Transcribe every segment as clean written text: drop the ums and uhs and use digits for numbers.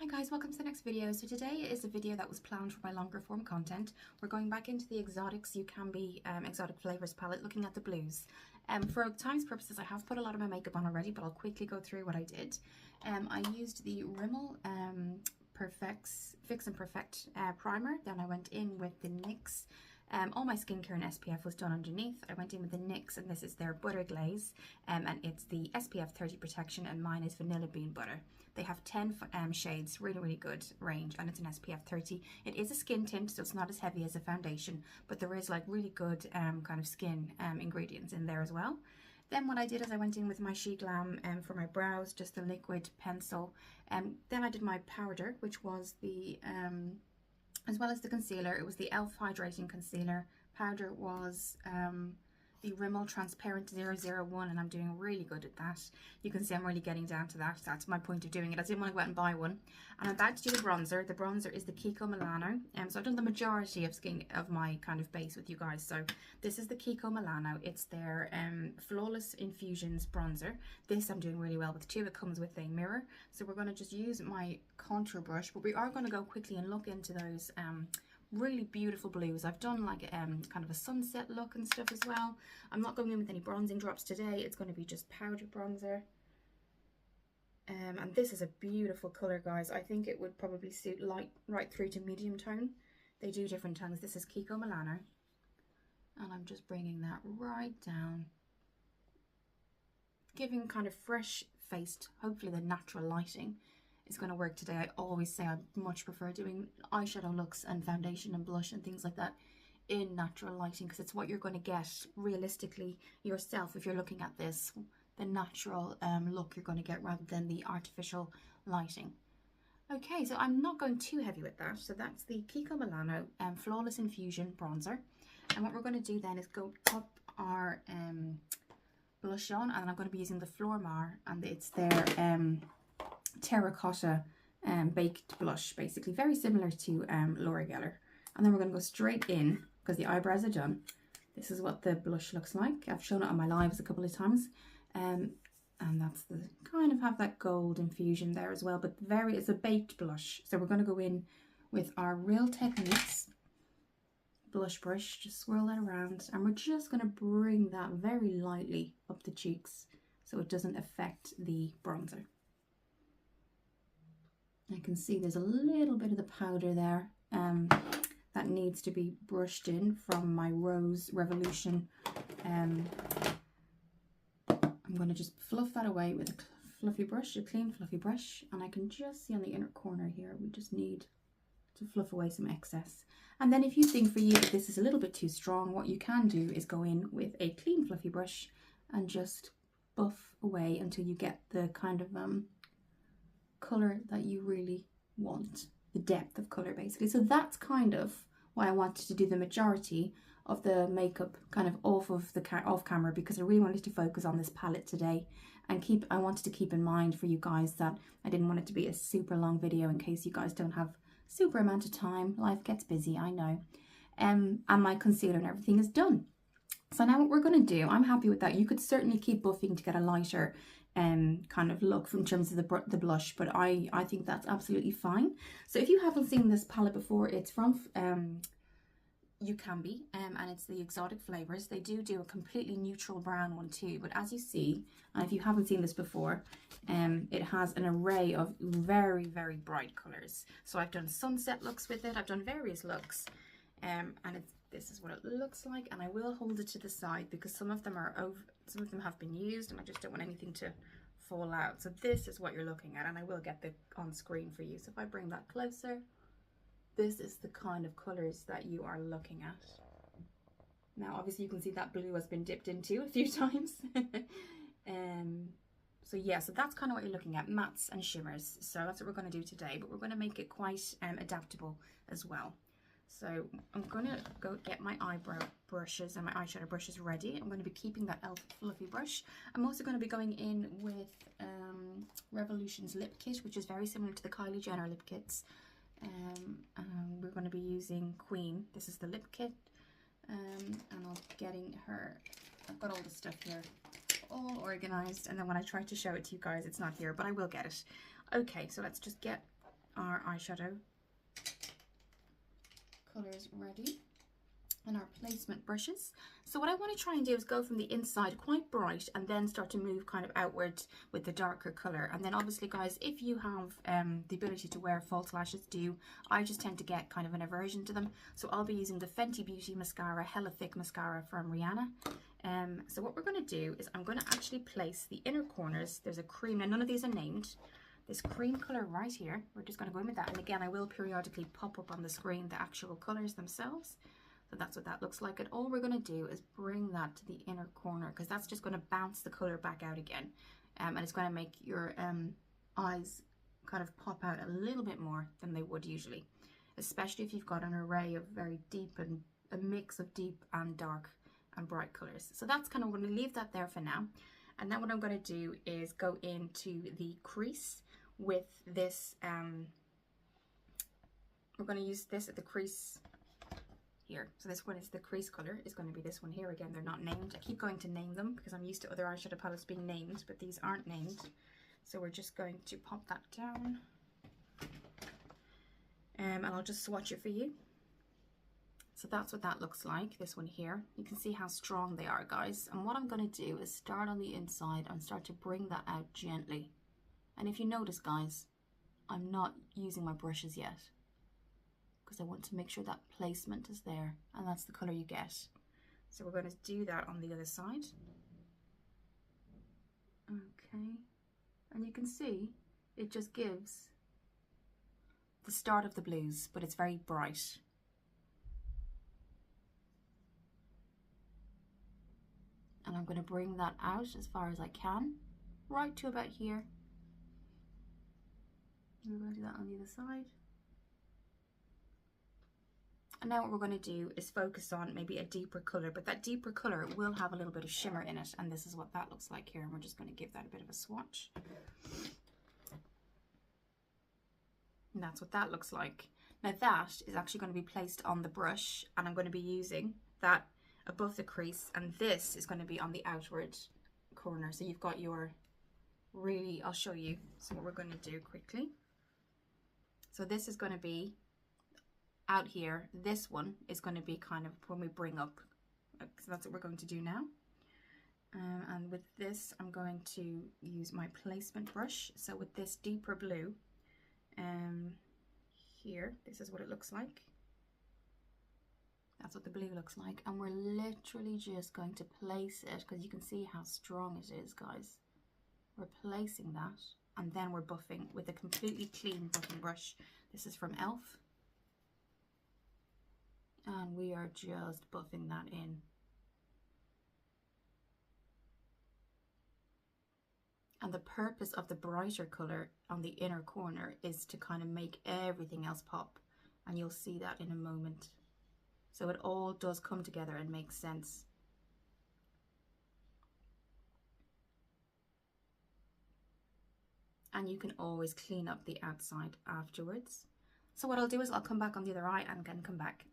Hi guys, welcome to the next video. So today is a video that was planned for my longer form content. We're going back into the exotics Ucanbe exotic flavors palette, looking at the blues. For time's purposes, I have put a lot of my makeup on already, but I'll quickly go through what I did. I used the Rimmel Fix and Perfect primer. Then I went in with the NYX. All my skincare and SPF was done underneath. I went in with the NYX, and this is their butter glaze, and it's the SPF 30 protection, and mine is vanilla bean butter. They have 10 shades, really good range, and it's an SPF 30. It is a skin tint, so it's not as heavy as a foundation, but there is like really good kind of skin ingredients in there as well. Then what I did is I went in with my She Glam for my brows, just a liquid pencil. Then I did my powder, which was the as well as the concealer. It was the e.l.f. Hydrating Concealer. Powder was the Rimmel Transparent 001, and I'm doing really good at that. You can see I'm really getting down to that. That's my point of doing it. I didn't want to go out and buy one. And I'm about to do the bronzer. The bronzer is the Kiko Milano. So I've done the majority of my kind of base with you guys. So this is the Kiko Milano. It's their Flawless Infusions bronzer. This I'm doing really well with too. It comes with a mirror. So we're going to just use my contour brush, but we are going to go quickly and look into those really beautiful blues. I've done like kind of a sunset look and stuff as well. I'm not going in with any bronzing drops today. It's going to be just powder bronzer. And this is a beautiful colour, guys. I think it would probably suit light right through to medium tone. They do different tones. This is Kiko Milano, and I'm just bringing that right down, giving kind of fresh faced, hopefully the natural lighting is going to work today. I always say I much prefer doing eyeshadow looks and foundation and blush and things like that in natural lighting, because it's what you're going to get realistically yourself if you're looking at this, the natural look you're going to get rather than the artificial lighting. Okay, so I'm not going too heavy with that. So that's the Kiko Milano Flawless Infusion bronzer, and what we're going to do then is go pop our blush on, and I'm going to be using the Flormar, and it's their Terrocata baked blush, basically very similar to Laura Geller. And then we're going to go straight in because the eyebrows are done. This is what the blush looks like. I've shown it on my lives a couple of times, and that's the kind of have that gold infusion there as well, but it's a baked blush. So we're going to go in with our Real Techniques blush brush, just swirl that around, and we're just going to bring that very lightly up the cheeks so it doesn't affect the bronzer. I can see there's a little bit of the powder there that needs to be brushed in from my Rose Revolution. I'm going to just fluff that away with a fluffy brush, a clean fluffy brush, and I can just see on the inner corner here, we just need to fluff away some excess. And then if you think for you that this is a little bit too strong, what you can do is go in with a clean fluffy brush and just buff away until you get the kind of colour that you really want, the depth of colour basically. So that's kind of why I wanted to do the majority of the makeup kind of off camera, because I really wanted to focus on this palette today, and I wanted to keep in mind for you guys that I didn't want it to be a super long video in case you guys don't have super amount of time. Life gets busy, I know. And my concealer and everything is done. So now what we're going to do, I'm happy with that. You could certainly keep buffing to get a lighter kind of look in terms of the blush, but I think that's absolutely fine. So if you haven't seen this palette before, it's from Ucanbe, and it's the exotic flavors. They do a completely neutral brown one too, but as you see, and if you haven't seen this before, it has an array of very bright colors. So I've done sunset looks with it, I've done various looks, and this is what it looks like. And I will hold it to the side because some of them have been used, and I just don't want anything to fall out. So this is what you're looking at, and I will get the on screen for you. So if I bring that closer, this is the kind of colors that you are looking at. Now obviously you can see that blue has been dipped into a few times. So yeah, so that's kind of what you're looking at, mattes and shimmers. So that's what we're going to do today, but we're going to make it quite adaptable as well. So I'm going to go get my eyebrow brushes and my eyeshadow brushes ready. I'm going to be keeping that e.l.f. fluffy brush. I'm also going to be going in with Revolution's lip kit, which is very similar to the Kylie Jenner lip kits. We're going to be using Queen. This is the lip kit, and I'm getting her, I've got all the stuff here all organized, and then when I try to show it to you guys, it's not here, but I will get it. Okay, so let's just get our eyeshadow colours ready and our placement brushes. So what I want to try and do is go from the inside quite bright and then start to move kind of outwards with the darker colour. And then obviously guys, if you have the ability to wear false lashes, do. I just tend to get kind of an aversion to them. So I'll be using the Fenty Beauty Mascara, Hella Thick Mascara from Rihanna. So what we're going to do is I'm going to actually place the inner corners. There's a cream, and none of these are named. This cream colour right here, we're just going to go in with that. And again, I will periodically pop up on the screen the actual colours themselves. So that's what that looks like. And all we're going to do is bring that to the inner corner, because that's just going to bounce the colour back out again. And it's going to make your eyes kind of pop out a little bit more than they would usually. Especially if you've got an array of very deep and a mix of deep and dark and bright colours. So that's kind of, we're going to leave that there for now. And then what I'm going to do is go into the crease with this, we're going to use this at the crease here. So this one is the crease color, is going to be this one here. Again, they're not named. I keep going to name them because I'm used to other eyeshadow palettes being named, but these aren't named. So we're just going to pop that down. And I'll just swatch it for you. So that's what that looks like, this one here. You can see how strong they are, guys. And what I'm going to do is start on the inside and start to bring that out gently. And if you notice, guys, I'm not using my brushes yet, because I want to make sure that placement is there, and that's the colour you get. So we're going to do that on the other side. Okay, and you can see it just gives the start of the blues, but it's very bright. And I'm going to bring that out as far as I can, right to about here. We're going to do that on the other side. And now what we're going to do is focus on maybe a deeper colour, but that deeper colour will have a little bit of shimmer in it, and this is what that looks like here, and we're just going to give that a bit of a swatch. And that's what that looks like. Now that is actually going to be placed on the brush, and I'm going to be using that above the crease, and this is going to be on the outward corner. So you've got your really, I'll show you. So what we're going to do quickly. So this is going to be out here. This one is going to be kind of when we bring up. So that's what we're going to do now. And with this, I'm going to use my placement brush. So with this deeper blue, here, this is what it looks like. That's what the blue looks like, and we're literally just going to place it, because you can see how strong it is, guys. We're placing that, and then we're buffing with a completely clean buffing brush. This is from e.l.f. And we are just buffing that in. And the purpose of the brighter colour on the inner corner is to kind of make everything else pop, and you'll see that in a moment. So it all does come together and make sense. And you can always clean up the outside afterwards. So what I'll do is I'll come back on the other eye and then come back.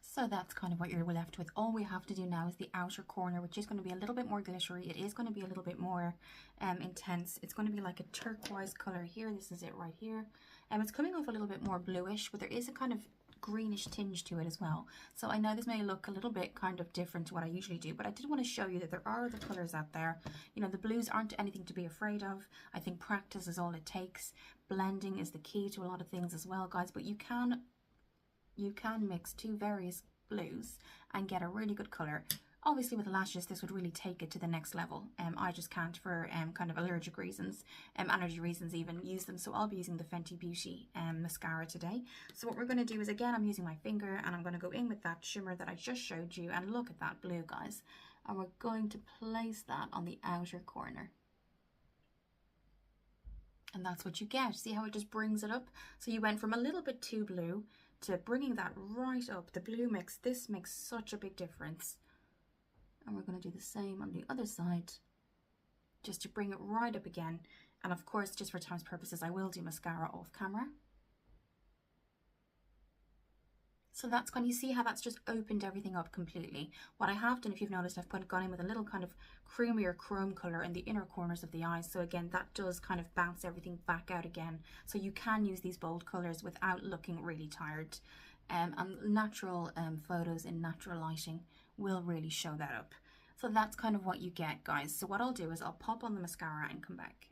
So that's kind of what you're left with. All we have to do now is the outer corner, which is going to be a little bit more glittery. It is going to be a little bit more intense. It's going to be like a turquoise color here. This is it right here. It's coming off a little bit more bluish, but there is a kind of greenish tinge to it as well. So I know this may look a little bit kind of different to what I usually do, but I did want to show you that there are other colors out there. You know, the blues aren't anything to be afraid of. I think practice is all it takes. Blending is the key to a lot of things as well, guys, but you can mix two various blues and get a really good color. Obviously with lashes this would really take it to the next level. I just can't, for kind of allergic reasons, allergy reasons even, use them. So I'll be using the Fenty Beauty mascara today. So what we're going to do is, again, I'm using my finger and I'm going to go in with that shimmer that I just showed you, and look at that blue, guys. And we're going to place that on the outer corner. And that's what you get. See how it just brings it up? So you went from a little bit too blue to bringing that right up. The blue makes such a big difference. And we're going to do the same on the other side, just to bring it right up again. And of course, just for time's purposes, I will do mascara off camera. So that's when you see how that's just opened everything up completely. What I have done, if you've noticed, I've gone in with a little kind of creamier chrome colour in the inner corners of the eyes. So again, that does kind of bounce everything back out again. So you can use these bold colours without looking really tired. And natural photos in natural lighting will really show that up. So that's kind of what you get, guys. So what I'll do is I'll pop on the mascara and come back.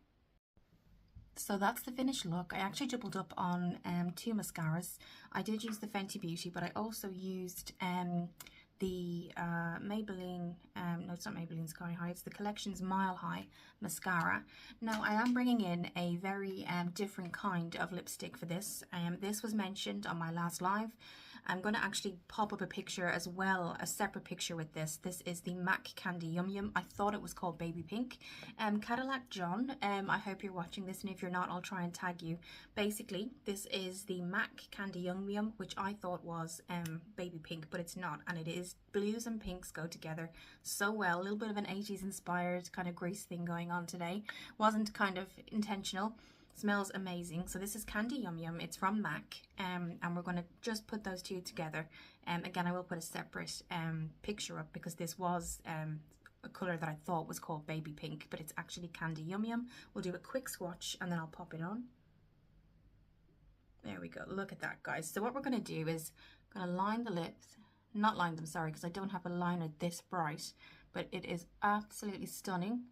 So that's the finished look. I actually doubled up on 2 mascaras. I did use the Fenty Beauty, but I also used the Maybelline, no, it's not Maybelline Sky High, it's the Collections Mile High mascara. Now I am bringing in a very different kind of lipstick for this. This was mentioned on my last live. I'm going to actually pop up a picture as well, a separate picture with this. This is the MAC Candy Yum Yum. I thought it was called Baby Pink. Cadillac John, I hope you're watching this, and if you're not, I'll try and tag you. Basically, this is the MAC Candy Yum Yum, which I thought was Baby Pink, but it's not, and it is. Blues and pinks go together so well. A little bit of an 80s inspired kind of grease thing going on today. Wasn't kind of intentional. Smells amazing. So this is Candy Yum Yum. It's from MAC, and we're going to just put those two together. Again, I will put a separate picture up because this was a colour that I thought was called Baby Pink, but it's actually Candy Yum Yum. We'll do a quick swatch and then I'll pop it on. There we go. Look at that, guys. So what we're going to do is going to line the lips. Not line them, sorry, because I don't have a liner this bright, but it is absolutely stunning.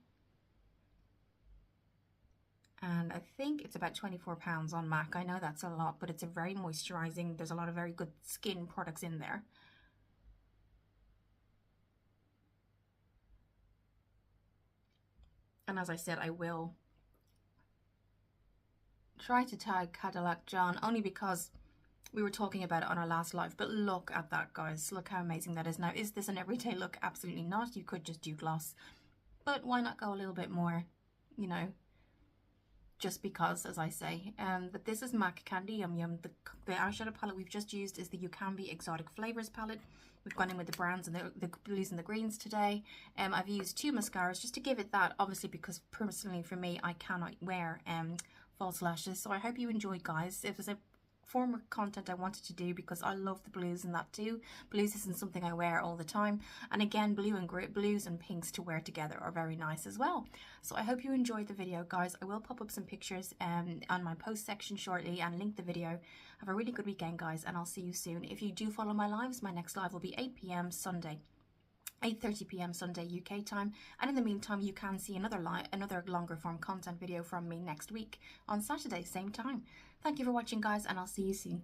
And I think it's about £24 on MAC. I know that's a lot, but it's a very moisturizing. There's a lot of very good skin products in there. And as I said, I will try to tag Cadillac John only because we were talking about it on our last live. But look at that, guys. Look how amazing that is. Now, is this an everyday look? Absolutely not. You could just do gloss. But why not go a little bit more, you know, just because, as I say. But this is MAC Candy Yum Yum. The eyeshadow palette we've just used is the Ucanbe Exotic Flavours palette. We've gone in with the browns and the blues and the greens today. I've used 2 mascaras just to give it that, obviously, because personally for me, I cannot wear false lashes. So I hope you enjoyed, guys. It was a form of content I wanted to do because I love the blues and that too. Blues isn't something I wear all the time, and again, blues and pinks to wear together are very nice as well. So I hope you enjoyed the video, guys. I will pop up some pictures on my post section shortly and link the video. Have a really good weekend, guys, and I'll see you soon. If you do follow my lives, my next live will be 8 p.m. Sunday. 8:30 p.m. Sunday UK time, and in the meantime you can see another longer form content video from me next week on Saturday, same time. Thank you for watching, guys, and I'll see you soon.